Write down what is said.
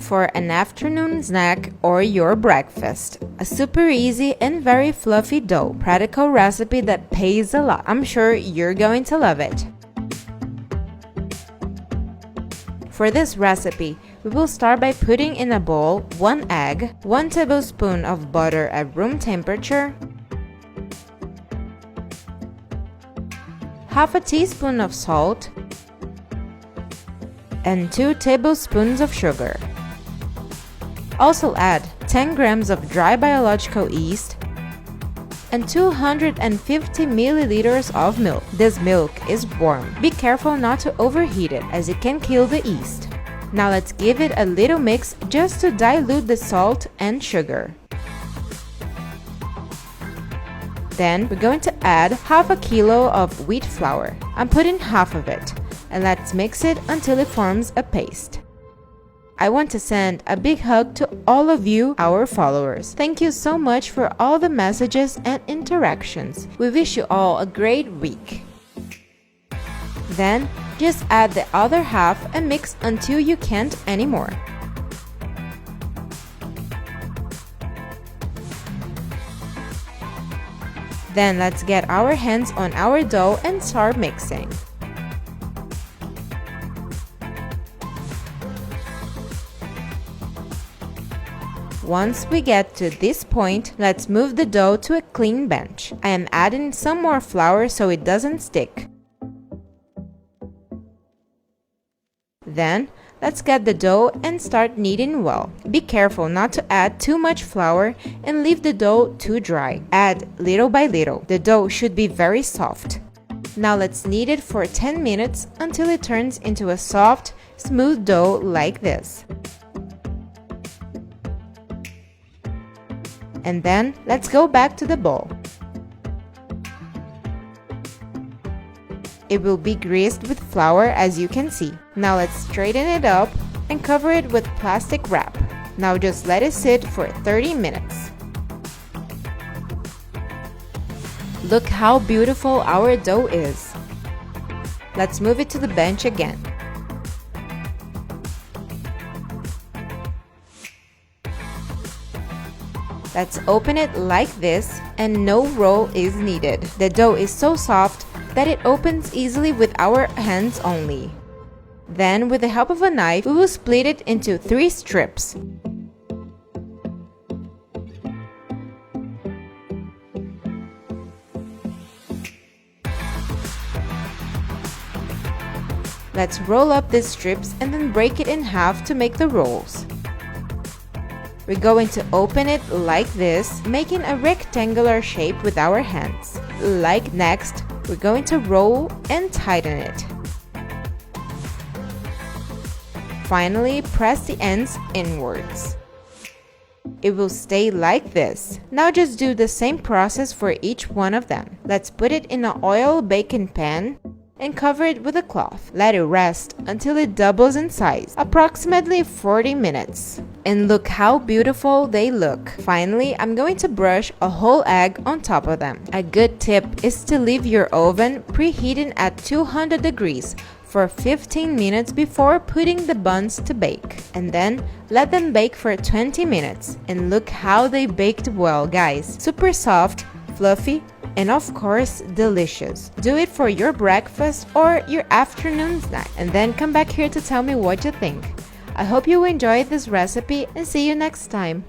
for an afternoon snack or your breakfast. A super easy and very fluffy dough, practical recipe that pays a lot. I'm sure you're going to love it. For this recipe, we will start by putting in a bowl 1 egg, 1 tablespoon of butter at room temperature, half a teaspoon of salt, and 2 tablespoons of sugar. Also add 10 grams of dry biological yeast and 250 milliliters of milk. This milk is warm. Be careful not to overheat it, as it can kill the yeast. Now let's give it a little mix just to dilute the salt and sugar. Then we're going to add half a kilo of wheat flour. I'm putting half of it, and let's mix it until it forms a paste. I want to send a big hug to all of you, our followers. Thank you so much for all the messages and interactions. We wish you all a great week. Then, just add the other half and mix until you can't anymore. Then let's get our hands on our dough and start mixing. Once we get to this point, let's move the dough to a clean bench. I am adding some more flour so it doesn't stick. Then, let's get the dough and start kneading well. Be careful not to add too much flour and leave the dough too dry. Add little by little. The dough should be very soft. Now let's knead it for 10 minutes until it turns into a soft, smooth dough like this. And then, let's go back to the bowl. It will be greased with flour, as you can see. Now let's straighten it up and cover it with plastic wrap. Now just let it sit for 30 minutes. Look how beautiful our dough is. Let's move it to the bench again. Let's open it like this, and no roll is needed. The dough is so soft that it opens easily with our hands only. Then, with the help of a knife, we will split it into 3 strips. Let's roll up these strips and then break it in half to make the rolls. We're going to open it like this, making a rectangular shape with our hands. Next, we're going to roll and tighten it. Finally, press the ends inwards. It will stay like this. Now just do the same process for each one of them. Let's put it in an oil baking pan and cover it with a cloth. Let it rest until it doubles in size, approximately 40 minutes. And look how beautiful they look. Finally, I'm going to brush a whole egg on top of them. A good tip is to leave your oven preheating at 200 degrees for 15 minutes before putting the buns to bake. And then let them bake for 20 minutes. And look how they baked well, guys. Super soft, fluffy, and of course, delicious. Do it for your breakfast or your afternoon snack, and then come back here to tell me what you think. I hope you enjoyed this recipe and see you next time.